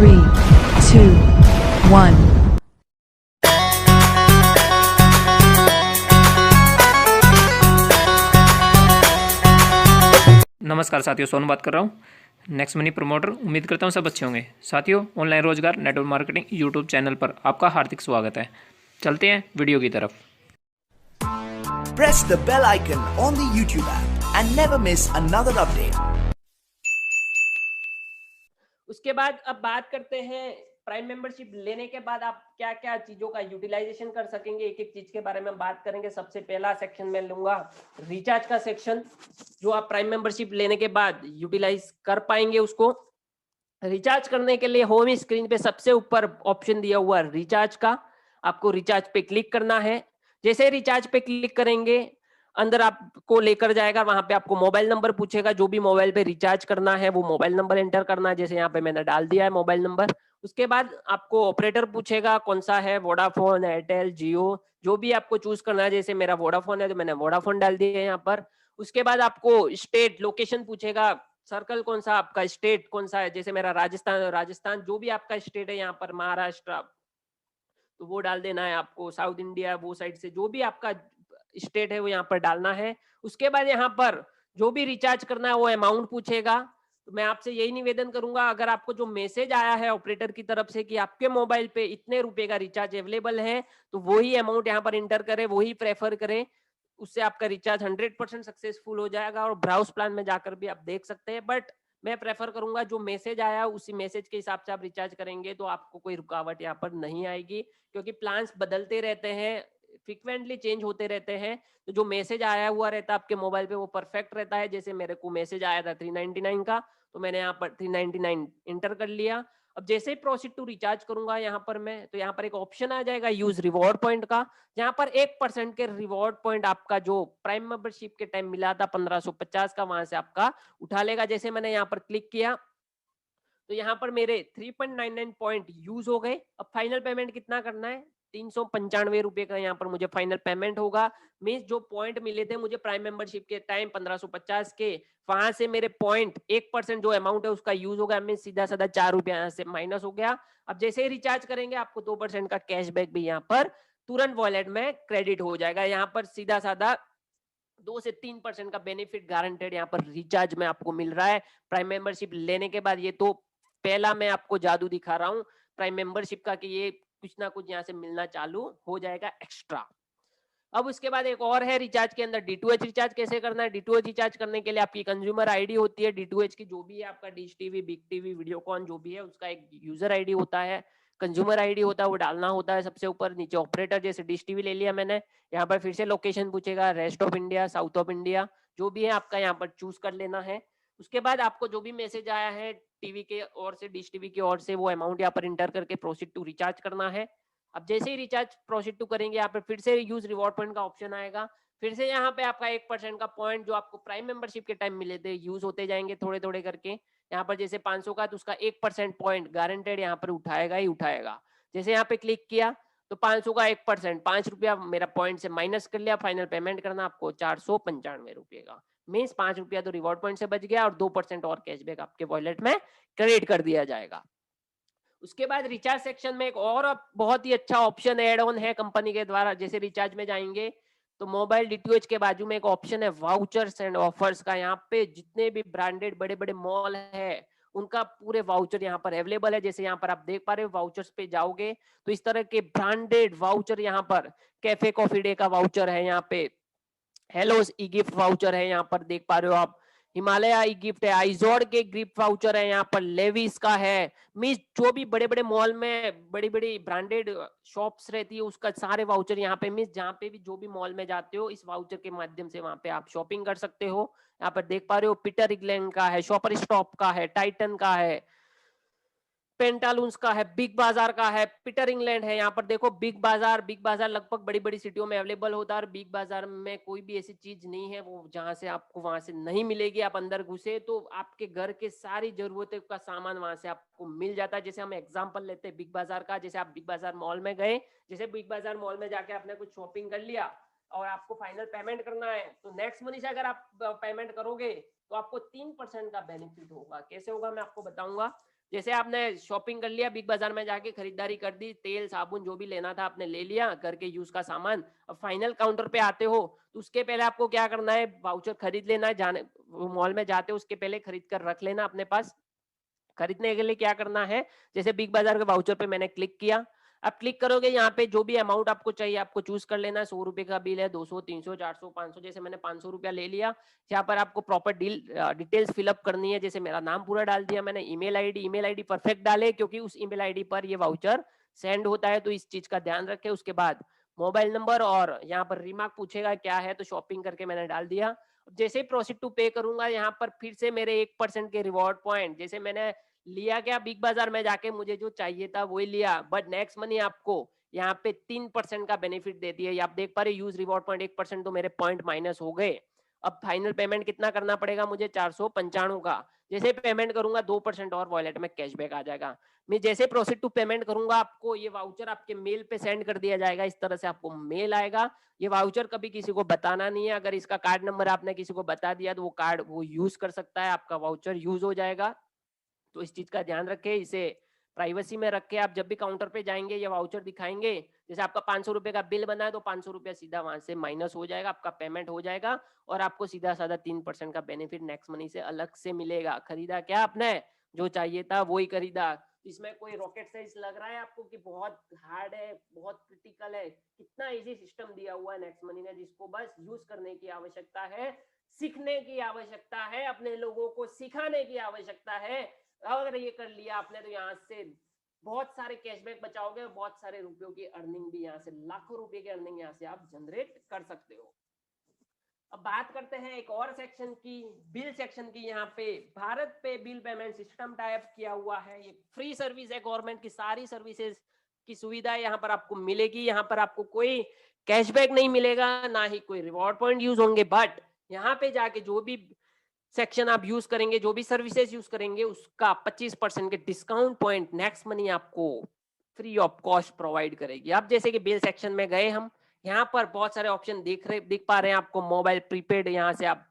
3, 2, 1. नमस्कार साथियों, सोनू बात कर रहा हूँ नेक्स्ट मनी प्रमोटर। उम्मीद करता हूँ सब अच्छे होंगे। साथियों, ऑनलाइन रोजगार नेटवर्क मार्केटिंग यूट्यूब चैनल पर आपका हार्दिक स्वागत है। चलते हैं वीडियो की तरफ। Press the bell icon on the YouTube app and never miss another update. उसके बाद अब बात करते हैं प्राइम मेंबरशिप लेने के बाद आप क्या क्या चीजों का यूटिलाइजेशन कर सकेंगे। एक एक चीज के बारे में बात करेंगे। सबसे पहला सेक्शन में लूंगा रिचार्ज का सेक्शन, जो आप प्राइम मेंबरशिप लेने के बाद यूटिलाइज कर पाएंगे। उसको रिचार्ज करने के लिए होम स्क्रीन पे सबसे ऊपर ऑप्शन दिया हुआ है रिचार्ज का। आपको रिचार्ज पे क्लिक करना है। जैसे रिचार्ज पे क्लिक करेंगे अंदर आपको लेकर जाएगा। वहां पे आपको मोबाइल नंबर पूछेगा। जो भी मोबाइल पे रिचार्ज करना है वो मोबाइल नंबर एंटर करना है। जैसे यहाँ पे मैंने डाल दिया है मोबाइल नंबर। उसके बाद आपको ऑपरेटर पूछेगा कौन सा है, वोडाफोन, एयरटेल, जियो, जो भी आपको चूज करना है। जैसे मेरा वोडाफोन है तो मैंने वोडाफोन डाल दिया है यहाँ पर। उसके बाद आपको स्टेट लोकेशन पूछेगा, सर्कल कौन सा आपका, स्टेट कौन सा है। जैसे मेरा राजस्थान जो भी आपका स्टेट है, यहाँ पर महाराष्ट्र तो वो डाल देना है आपको। साउथ इंडिया वो साइड से जो भी आपका स्टेट है वो यहाँ पर डालना है। उसके बाद यहाँ पर जो भी रिचार्ज करना है वो अमाउंट पूछेगा। तो मैं आपसे यही निवेदन करूंगा, अगर आपको जो मैसेज आया है ऑपरेटर की तरफ से कि आपके मोबाइल पे इतने रुपए का रिचार्ज अवेलेबल है, तो वही अमाउंट यहाँ पर इंटर करें, वही प्रेफर करें। उससे आपका रिचार्ज 100% सक्सेसफुल हो जाएगा। और ब्राउज प्लान में जाकर भी आप देख सकते हैं। बट मैं प्रेफर करूंगा जो मैसेज आया उसी मैसेज के हिसाब से आप रिचार्ज करेंगे तो आपको कोई रुकावट यहाँ पर नहीं आएगी, क्योंकि प्लान्स बदलते रहते हैं, फ्रिक्वेंटली चेंज होते रहते हैं। तो जो मैसेज आया हुआ रहता है आपके मोबाइल पे वो परफेक्ट रहता है। जैसे मेरे को मैसेज आया था 399 का, तो मैंने यहाँ पर 399 इंटर कर लिया। अब जैसे ही प्रोसीड टू रिचार्ज करूंगा यहाँ पर मैं, तो यहाँ पर एक ऑप्शन आ जाएगा यूज रिवॉर्ड पॉइंट का, जहाँ पर 1% के रिवॉर्ड पॉइंट आपका जो प्राइम मेंबरशिप के टाइम मिला था 1550 का, वहां से आपका उठा लेगा। जैसे मैंने यहाँ पर क्लिक किया तो यहाँ पर मेरे 3.99 पॉइंट यूज हो गए। अब फाइनल पेमेंट कितना करना है, 395 रुपए का यहाँ पर मुझे फाइनल पेमेंट होगा। मीन्स जो पॉइंट मिले थे मुझे प्राइम मेंबरशिप के टाइम 1550 के, वहां से मेरे पॉइंट 1% जो अमाउंट है उसका यूज हो गया। मीन सीधा साधा 4 रुपया यहाँ से माइनस हो गया। अब जैसे ही रिचार्ज करेंगे आपको 2% का कैशबैक भी यहाँ पर तुरंत वॉलेट में क्रेडिट हो जाएगा। यहाँ पर सीधा साधा 2 से 3% का बेनिफिट गारंटेड यहाँ पर रिचार्ज में आपको मिल रहा है प्राइम मेंबरशिप लेने के बाद। ये तो पहला मैं आपको जादू दिखा रहा हूँ प्राइम मेंबरशिप का, कि ये कुछ ना कुछ यहाँ से मिलना चालू हो जाएगा एक्स्ट्रा। अब उसके बाद एक और है रिचार्ज के अंदर D2H रिचार्ज कैसे करना है। D2H रिचार्ज करने के लिए आपकी कंज्यूमर आईडी होती है D2H की, जो भी है आपका dish TV, big TV, Videocon जो भी है उसका एक यूजर आईडी होता है, कंज्यूमर आईडी होता है, वो डालना होता है सबसे ऊपर। नीचे ऑपरेटर, जैसे डिश टीवी ले लिया मैंने, यहाँ पर फिर से लोकेशन पूछेगा, rest of India, south of India, जो भी है आपका यहाँ पर चूज कर लेना है। उसके बाद आपको जो भी मैसेज आया है टीवी के ओर से, डिश टीवी की ओर से, वो अमाउंट यहाँ पर इंटर करके प्रोसीड टू रिचार्ज करना है। अब जैसे ही रिचार्ज प्रोसीड टू करेंगे यहाँ पे फिर से यूज रिवॉर्ड पॉइंट का ऑप्शन आएगा। फिर से यहाँ पे आपका 1% का पॉइंट जो आपको प्राइम मेंबरशिप के टाइम मिले थे यूज होते जाएंगे थोड़े थोड़े करके। यहाँ पर जैसे 500 का तो उसका 1% पॉइंट गारंटेड यहाँ पर उठाएगा ही उठाएगा। जैसे यहाँ पे क्लिक किया तो 500 का 1%, 5 रुपया मेरा पॉइंट से माइनस कर लिया। फाइनल पेमेंट करना आपको 495 रुपये का। मीन्स 5 रुपया तो रिवॉर्ड पॉइंट से बच गया और 2% और कैशबैक आपके वॉलेट में क्रेडिट कर दिया जाएगा। उसके बाद रिचार्ज सेक्शन में एक और बहुत ही अच्छा ऑप्शन ऐड ऑन है कंपनी के द्वारा। जैसे रिचार्ज में जाएंगे तो मोबाइल DTH के बाजू में एक ऑप्शन है वाउचर्स एंड ऑफर्स का। यहाँ पे जितने भी ब्रांडेड बड़े बड़े मॉल है उनका पूरे वाउचर यहाँ पर अवेलेबल है। जैसे यहाँ पर आप देख पा रहे हो, वाउचर्स पे जाओगे तो इस तरह के ब्रांडेड वाउचर यहाँ पर, कैफे कॉफी डे का वाउचर है यहाँ पे, हेलोस ई गिफ्ट वाउचर है यहाँ पर देख पा रहे हो आप, हिमालय ई गिफ्ट है, आइजोड के गिफ्ट वाउचर है यहाँ पर, लेविस का है। मीन्स जो भी बड़े बड़े मॉल में बड़ी बड़ी ब्रांडेड शॉप्स रहती है उसका सारे वाउचर यहाँ पे। मीन्स जहाँ पे भी जो भी मॉल में जाते हो इस वाउचर के माध्यम से वहां पे आप शॉपिंग कर सकते हो। यहाँ पर देख पा रहे हो पीटर इंग्लैंड का है, शॉपर स्टॉप का है, टाइटन का है, पेंटालूंस का है, बिग बाजार का है, पीटर इंग्लैंड है। यहाँ पर देखो बिग बाजार लगभग बड़ी बड़ी सिटियों में अवेलेबल होता है। और बिग बाजार में कोई भी ऐसी चीज नहीं है वो जहां से आपको वहां से नहीं मिलेगी। आप अंदर घुसे तो आपके घर के सारी जरूरतों का सामान वहां से आपको मिल जाता है। जैसे हम एग्जांपल लेते हैं बिग बाजार का, जैसे आप बिग बाजार मॉल में गए, जैसे बिग बाजार मॉल में जाके आपने कुछ शॉपिंग कर लिया और आपको फाइनल पेमेंट करना है, तो नेक्स्ट मनी से अगर आप पेमेंट करोगे तो आपको 3% का बेनिफिट होगा। कैसे होगा मैं आपको बताऊंगा। जैसे आपने शॉपिंग कर लिया, बिग बाजार में जाके खरीदारी कर दी, तेल साबुन जो भी लेना था आपने ले लिया, घर के यूज का सामान। अब फाइनल काउंटर पे आते हो तो उसके पहले आपको क्या करना है, वाउचर खरीद लेना है। जाने मॉल में जाते हो उसके पहले खरीद कर रख लेना अपने पास। खरीदने के लिए क्या करना है, जैसे बिग बाजार के वाउचर पे मैंने क्लिक किया। अब क्लिक करोगे, यहाँ पे जो भी अमाउंट आपको चाहिए आपको चूज कर लेना है। 100 रुपए का बिल है, 200, 300, 400, 500, जैसे मैंने 500 रुपया ले लिया। यहाँ पर आपको प्रॉपर डिटेल्स फिलअप करनी है। जैसे मेरा नाम पूरा डाल दिया मैंने, ईमेल आईडी परफेक्ट डाले, क्योंकि उस ईमेल आईडी पर ये वाउचर सेंड होता है, तो इस चीज का ध्यान रखें। उसके बाद मोबाइल नंबर, और यहाँ पर रिमार्क पूछेगा क्या है, तो शॉपिंग करके मैंने डाल दिया। जैसे ही प्रोसीड टू पे करूंगा, यहाँ पर फिर से मेरे 1% के रिवॉर्ड पॉइंट, जैसे मैंने लिया क्या, बिग बाजार में जाके मुझे जो चाहिए था वही लिया, बट नेक्स्ट मनी आपको यहाँ पे 3% का बेनिफिट देती है। आप देख पा रहे, यूज रिवॉर्ड पॉइंट 1%, तो मेरे पॉइंट माइनस हो गए। अब फाइनल पेमेंट कितना करना पड़ेगा मुझे, 495 का। जैसे पेमेंट करूंगा 2% और वॉलेट में कैशबैक आ जाएगा। मैं जैसे प्रोसीड टू पेमेंट करूंगा, आपको ये वाउचर आपके मेल पे सेंड कर दिया जाएगा। इस तरह से आपको मेल आएगा। ये वाउचर कभी किसी को बताना नहीं है। अगर इसका कार्ड नंबर आपने किसी को बता दिया तो वो कार्ड वो यूज कर सकता है, आपका वाउचर यूज हो जाएगा। तो इस चीज का ध्यान रखें, इसे प्राइवेसी में रख के आप जब भी काउंटर पे जाएंगे ये वाउचर दिखाएंगे। जैसे आपका 500 रुपए का बिल बना है तो 500 रुपया सीधा वहां से माइनस हो जाएगा, आपका पेमेंट हो जाएगा, और आपको सीधा साधा 3% का बेनिफिट नेक्स्ट मनी से अलग से मिलेगा। खरीदा क्या आपने, जो चाहिए था वही खरीदा। इसमें कोई रॉकेट साइंस लग रहा है आपको कि बहुत हार्ड है, बहुत क्रिटिकल है? कितना इजी सिस्टम दिया हुआ है नेक्स्ट मनी ने, जिसको बस यूज करने की आवश्यकता है, सीखने की आवश्यकता है, अपने लोगों को सिखाने की आवश्यकता है। अगर ये कर लिया आपने तो यहाँ से बहुत सारे कैशबैक बचाओगे, और बहुत सारे रुपयों की अर्निंग भी यहाँ से, लाखों रुपए की अर्निंग यहाँ से आप जनरेट कर सकते हो। अब बात करते हैं एक और सेक्शन की, बिल सेक्शन की। यहाँ पे भारत पे बिल पेमेंट सिस्टम टाइप किया हुआ है। ये फ्री सर्विस है, गवर्नमेंट की सारी सर्विसेज की सुविधा यहाँ पर आपको मिलेगी। यहाँ पर आपको कोई कैशबैक नहीं मिलेगा, ना ही कोई रिवॉर्ड पॉइंट यूज होंगे, बट यहाँ पे जाके जो भी सेक्शन आप यूज करेंगे, जो भी सर्विसेज यूज करेंगे, उसका 25% के डिस्काउंट पॉइंट नेक्स्ट मनी आपको फ्री ऑफ कॉस्ट प्रोवाइड करेगी। अब जैसे कि बिल सेक्शन में गए हम, यहाँ पर बहुत सारे ऑप्शन दिख पा रहे हैं आपको। मोबाइल प्रीपेड, यहाँ से आप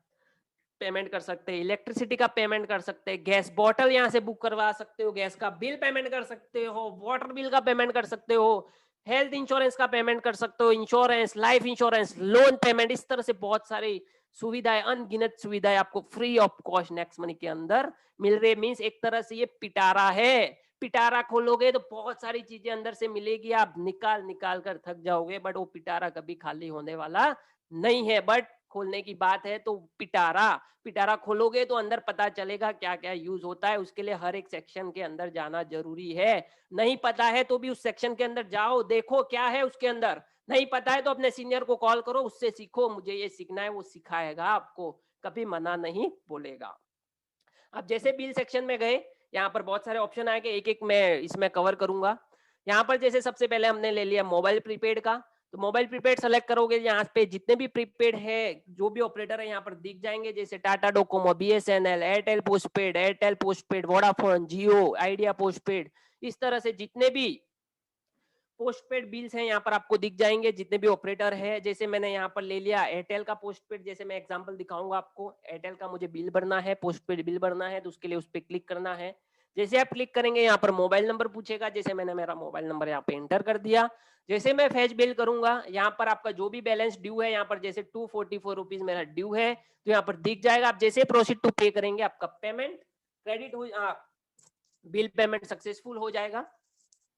पेमेंट कर सकते हैं, इलेक्ट्रिसिटी का पेमेंट कर सकते हैं, गैस बॉटल यहाँ से बुक करवा सकते हो, गैस का बिल पेमेंट कर सकते हो, वाटर बिल का पेमेंट कर सकते हो, हेल्थ इंश्योरेंस का पेमेंट कर सकते हो, insurance, life insurance, loan payment. इस तरह से बहुत सारी सुविधाएं, अनगिनत सुविधाएं आपको free of cost next money के अंदर मिल रही है। मींस एक तरह से ये पिटारा है। पिटारा खोलोगे तो बहुत सारी चीजें अंदर से मिलेगी, आप निकाल निकाल कर थक जाओगे, बट वो पिटारा कभी खाली होने वाला नहीं है। बट खोलने की बात है तो पिटारा खोलोगे तो अंदर पता चलेगा क्या क्या यूज होता है। उसके लिए हर एक सेक्शन के अंदर जाना जरूरी है। नहीं पता है तो भी उस सेक्शन के अंदर जाओ, देखो क्या है उसके अंदर। नहीं पता है तो अपने सीनियर को कॉल करो, उससे सीखो, मुझे ये सीखना है, वो सिखाएगा आपको, कभी मना नहीं बोलेगा। अब जैसे बिल सेक्शन में गए, यहाँ पर बहुत सारे ऑप्शन आए, एक एक मैं इसमें कवर करूंगा। यहाँ पर जैसे सबसे पहले हमने ले लिया मोबाइल प्रीपेड का, तो मोबाइल प्रीपेड सेलेक्ट करोगे, यहाँ पे जितने भी प्रीपेड है, जो भी ऑपरेटर है यहाँ पर दिख जाएंगे, जैसे Tata Docomo, BSNL, Airtel postpaid, Vodafone, Jio, Idea postpaid. इस तरह से जितने भी पोस्टपेड बिल्स हैं यहाँ पर आपको दिख जाएंगे, जितने भी ऑपरेटर है। जैसे मैंने यहाँ पर ले लिया एयरटेल का पोस्टपेड, जैसे मैं एग्जांपल दिखाऊंगा आपको। एयरटेल का मुझे बिल भरना है, पोस्टपेड बिल भरना है, तो उसके लिए उस पर क्लिक करना है। जैसे आप क्लिक करेंगे यहाँ पर मोबाइल नंबर पूछेगा, जैसे मैंने मेरा मोबाइल नंबर यहाँ पे एंटर कर दिया। जैसे मैं फैच बिल करूंगा, यहाँ पर आपका जो भी बैलेंस ड्यू है, यहाँ पर जैसे 244 रुपीज मेरा ड्यू है, तो यहाँ पर दिख जाएगा। आप जैसे प्रोसीड टू पे करेंगे, आपका पेमेंट क्रेडिट हो, बिल पेमेंट सक्सेसफुल हो जाएगा।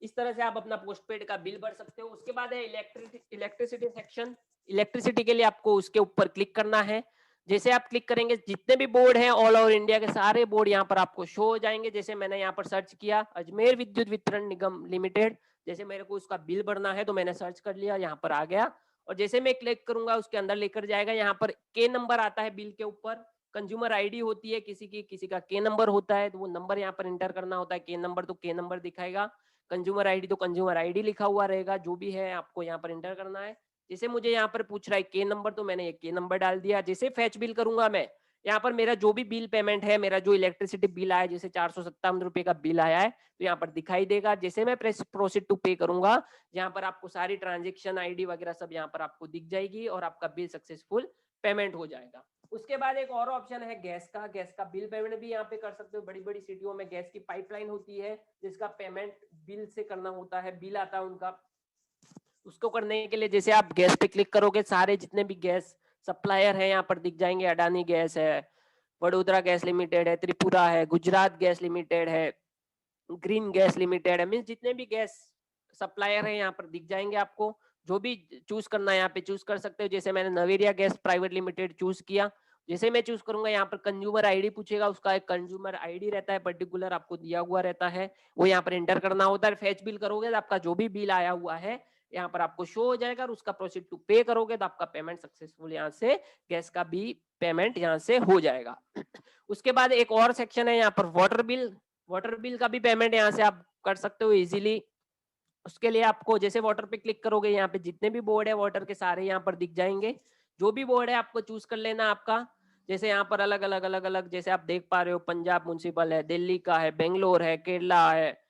इस तरह से आप अपना पोस्टपेड का बिल भर सकते हो। उसके बाद है इलेक्ट्रिसिटी सेक्शन। इलेक्ट्रिसिटी के लिए आपको उसके ऊपर क्लिक करना है। जैसे आप क्लिक करेंगे, जितने भी बोर्ड हैं ऑल ओवर इंडिया के सारे बोर्ड यहाँ पर आपको शो हो जाएंगे। जैसे मैंने यहाँ पर सर्च किया अजमेर विद्युत वितरण निगम लिमिटेड, जैसे मेरे को उसका बिल भरना है तो मैंने सर्च कर लिया, यहाँ पर आ गया। और जैसे मैं क्लिक करूंगा उसके अंदर लेकर जाएगा। यहाँ पर के नंबर आता है बिल के ऊपर, कंज्यूमर आईडी होती है किसी का के नंबर होता है, तो वो नंबर यहाँ पर एंटर करना होता है। के नंबर तो के नंबर दिखाएगा, कंज्यूमर आईडी तो कंज्यूमर आईडी लिखा हुआ रहेगा। जो भी है आपको यहाँ पर एंटर करना है। जैसे मुझे यहाँ पर पूछ रहा है के नंबर, तो मैंने ये के नंबर डाल दिया। जैसे फैच बिल करूंगा मैं, यहाँ पर मेरा जो भी बिल पेमेंट है, मेरा जो इलेक्ट्रिसिटी बिल आया, जैसे 457 रुपए का बिल आया है, तो यहाँ पर दिखाई देगा। जैसे मैं प्रोसीड टू पे करूंगा, यहाँ पर आपको सारी ट्रांजेक्शन आईडी वगैरह सब यहाँ पर आपको दिख जाएगी, और आपका बिल सक्सेसफुल पेमेंट हो जाएगा। उसके बाद एक और ऑप्शन है गैस का बिल पेमेंट भी यहाँ पे कर सकते हो। बड़ी बड़ी सिटियों में गैस की पाइपलाइन होती है जिसका पेमेंट बिल से करना होता है, बिल आता है उनका। उसको करने के लिए जैसे आप गैस पे क्लिक करोगे, सारे जितने भी गैस सप्लायर है यहाँ पर दिख जाएंगे। अडानी गैस है, वडोदरा गैस लिमिटेड है, त्रिपुरा है, गुजरात गैस लिमिटेड है, ग्रीन गैस लिमिटेड है, मीन्स जितने भी गैस सप्लायर है यहाँ पर दिख जाएंगे आपको। जो भी चूज करना है यहाँ पे चूज कर सकते हो। जैसे मैंने नवेरिया गैस प्राइवेट लिमिटेड चूज किया, जैसे मैं चूज करूंगा यहाँ पर कंज्यूमर आईडी पूछेगा, उसका एक कंज्यूमर आईडी रहता है पर्टिकुलर, आपको दिया हुआ रहता है, वो यहाँ पर एंटर करना होता है। फैच बिल करोगे तो आपका जो भी बिल आया हुआ है यहाँ पर आपको शो हो जाएगा, और उसका प्रोसीड टू पे करोगे तो आपका पेमेंट सक्सेसफुल यहाँ से गैस का भी पेमेंट यहाँ से हो जाएगा। उसके बाद एक और सेक्शन है यहाँ पर वाटर बिल का भी पेमेंट यहाँ से आप कर सकते हो इजीली। उसके लिए आपको जैसे वाटर पे क्लिक करोगे, यहाँ पे जितने भी बोर्ड है वाटर के सारे यहाँ पर दिख जाएंगे। जो भी बोर्ड है आपको चूज कर लेना आपका। जैसे यहाँ पर अलग अलग जैसे आप देख पा रहे हो, पंजाब म्युनिसिपल है, दिल्ली का है, बेंगलोर है, केरला है,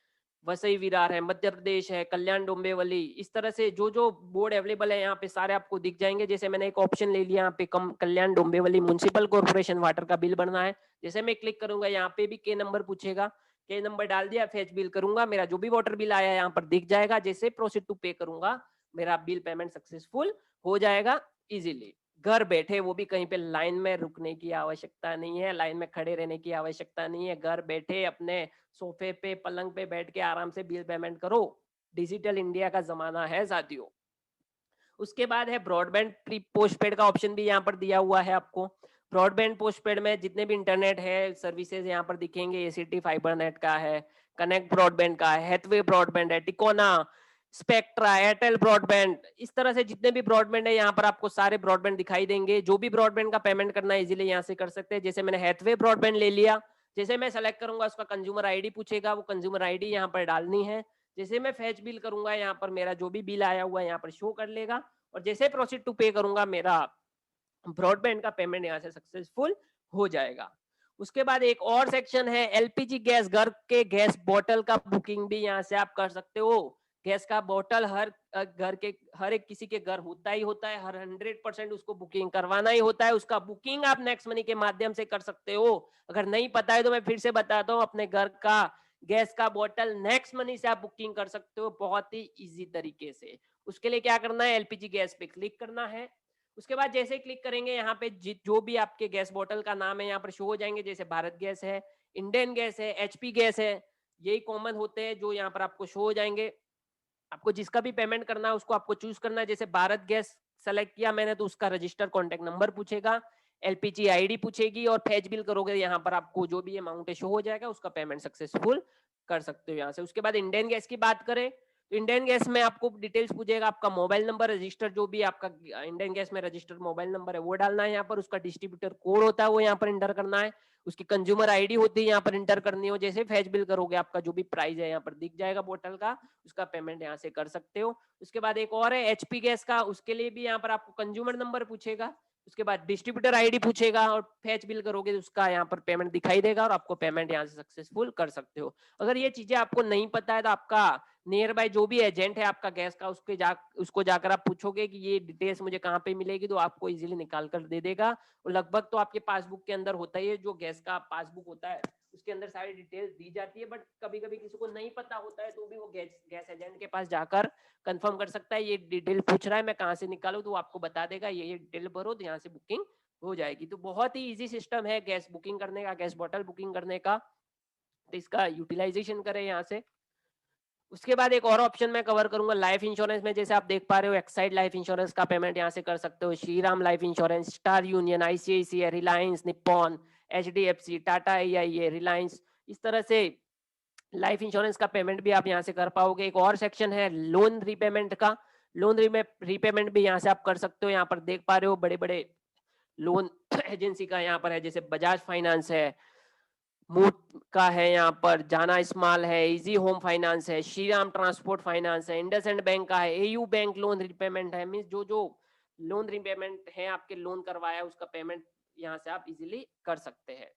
वसई विरार है, मध्य प्रदेश है, कल्याण डोंबिवली, इस तरह से जो जो बोर्ड अवेलेबल है यहाँ पे सारे आपको दिख जाएंगे। जैसे मैंने एक ऑप्शन ले लिया यहाँ पे Kalyan Dombivli municipal corporation, water का बिल भरना है। जैसे मैं क्लिक करूंगा यहाँ पे भी के नंबर पूछेगा, के नंबर डाल दिया, फेच बिल करूंगा, मेरा जो भी वाटर बिल आया यहाँ पर दिख जाएगा। जैसे प्रोसीड टू पे करूंगा, मेरा बिल पेमेंट सक्सेसफुल हो जाएगा इजीली, घर बैठे। वो भी कहीं पे लाइन में रुकने की आवश्यकता नहीं है, लाइन में खड़े रहने की आवश्यकता नहीं है। घर बैठे अपने सोफे पे पलंग पे बैठ के आराम से बिल पेमेंट करो। डिजिटल इंडिया का जमाना है साथियों। उसके बाद है ब्रॉडबैंड प्री पोस्टपेड का ऑप्शन भी यहाँ पर दिया हुआ है आपको। ब्रॉडबैंड पोस्टपेड में जितने भी इंटरनेट है सर्विसेज यहाँ पर दिखेंगे। एसीटी फाइबर नेट का है, कनेक्ट ब्रॉडबैंड का है, हैथवे ब्रॉडबैंड है, टिकोना, स्पेक्ट्रा, एयरटेल ब्रॉडबैंड, इस तरह से जितने भी ब्रॉडबैंड है यहाँ पर आपको सारे ब्रॉडबैंड दिखाई देंगे। जो भी ब्रॉडबैंड का पेमेंट करना है इजीली यहाँ से कर सकते हैं। जैसे मैंने हैथवे ब्रॉडबैंड ले लिया, जैसे मैं सेलेक्ट करूंगा उसका कंज्यूमर आईडी पूछेगा, वो कंज्यूमर आईडी यहाँ पर डालनी है। जैसे मैं फैच बिल करूंगा यहाँ पर मेरा जो भी बिल आया हुआ है यहाँ पर शो कर लेगा, और जैसे प्रोसीड टू पे करूंगा मेरा ब्रॉडबैंड का पेमेंट यहाँ से सक्सेसफुल हो जाएगा। उसके बाद एक और सेक्शन है एलपीजी गैस, घर के गैस बोतल का बुकिंग भी यहाँ से आप कर सकते हो। गैस का बोतल हर घर के हर एक किसी के घर होता ही होता है, हर 100% उसको बुकिंग करवाना ही होता है। उसका बुकिंग आप नेक्स्ट मनी के माध्यम से कर सकते हो। अगर नहीं पता है तो मैं फिर से बताता हूँ, अपने घर का गैस का बोतल नेक्स्ट मनी से आप बुकिंग कर सकते हो बहुत ही इजी तरीके से। उसके लिए क्या करना है, एलपीजी गैस पे क्लिक करना है। उसके बाद जैसे क्लिक करेंगे यहाँ पे जो भी आपके गैस बोतल का नाम है यहाँ पर शो हो जाएंगे। जैसे भारत गैस है, इंडियन गैस है, एचपी गैस है, यही कॉमन होते हैं जो यहाँ पर आपको शो हो जाएंगे। आपको जिसका भी पेमेंट करना है उसको आपको चूज करना है। जैसे भारत गैस सेलेक्ट किया मैंने तो उसका रजिस्टर कॉन्टेक्ट नंबर पूछेगा, एलपीजी आईडी पूछेगी, और फैच बिल करोगे यहाँ पर आपको जो भी अमाउंट है शो हो जाएगा, उसका पेमेंट सक्सेसफुल कर सकते हो यहाँ से। उसके बाद इंडियन गैस की बात करें तो इंडियन गैस में आपको डिटेल्स पूछेगा, आपका मोबाइल नंबर रजिस्टर जो भी आपका इंडियन गैस में रजिस्टर्ड मोबाइल नंबर है वो डालना है यहाँ पर। उसका डिस्ट्रीब्यूटर कोड होता है वो यहाँ पर इंटर करना है। उसकी कंज्यूमर आईडी होती है यहाँ पर इंटर करनी हो। जैसे फैच बिल करोगे आपका जो भी प्राइस है यहाँ पर दिख जाएगा बोतल का, उसका पेमेंट यहाँ से कर सकते हो। उसके बाद एक और है एचपी गैस का, उसके लिए भी यहाँ पर आपको कंज्यूमर नंबर पूछेगा, उसके बाद डिस्ट्रीब्यूटर आईडी पूछेगा, और फैच बिल करोगे तो उसका यहाँ पर पेमेंट दिखाई देगा और आपको पेमेंट यहाँ से सक्सेसफुल कर सकते हो। अगर ये चीजें आपको नहीं पता है तो आपका नियर बाय जो भी एजेंट है आपका गैस का उसको जाकर आप पूछोगे कि ये डिटेल्स मुझे कहाँ पे मिलेगी, तो आपको इजीली निकाल कर दे देगा। और लगभग तो आपके पासबुक के अंदर होता ही है, जो गैस का पासबुक होता है उसके अंदर सारी डिटेल्स दी जाती है। बट कभी कभी किसी को नहीं पता होता है तो भी वो गैस एजेंट के पास जाकर कंफर्म कर सकता है, ये डिटेल पूछ रहा है मैं कहाँ से निकालूं, तो आपको बता देगा ये डिटेल भरो तो यहाँ से बुकिंग हो जाएगी। तो बहुत ही इजी सिस्टम है गैस बुकिंग करने का, गैस बॉटल बुकिंग करने का, तो इसका यूटिलाइजेशन करें यहाँ से। उसके बाद एक और ऑप्शन मैं कवर करूंगा लाइफ इंश्योरेंस में। जैसे आप देख पा रहे हो एक्साइड लाइफ इंश्योरेंस का पेमेंट यहाँ से कर सकते हो, Shriram life insurance, star union, ICICI, Reliance, Nippon, HDFC, Tata IIA, Reliance, इस तरह से लाइफ इंश्योरेंस का पेमेंट भी आप यहाँ से कर पाओगे। एक और सेक्शन है लोन रीपेमेंट का, लोन रीपेमेंट भी यहाँ से आप कर सकते हो। यहाँ पर देख पा रहे हो बड़े बड़े लोन एजेंसी का यहाँ पर है, जैसे बजाज फाइनेंस है, मूट का है, यहाँ पर जाना स्मॉल है, इजी होम फाइनेंस है, श्रीराम ट्रांसपोर्ट फाइनेंस है, इंडसइंड बैंक का है, एयू बैंक लोन रीपेमेंट है। मींस जो जो लोन रीपेमेंट है आपके लोन करवाया उसका पेमेंट यहाँ से आप इजीली कर सकते हैं।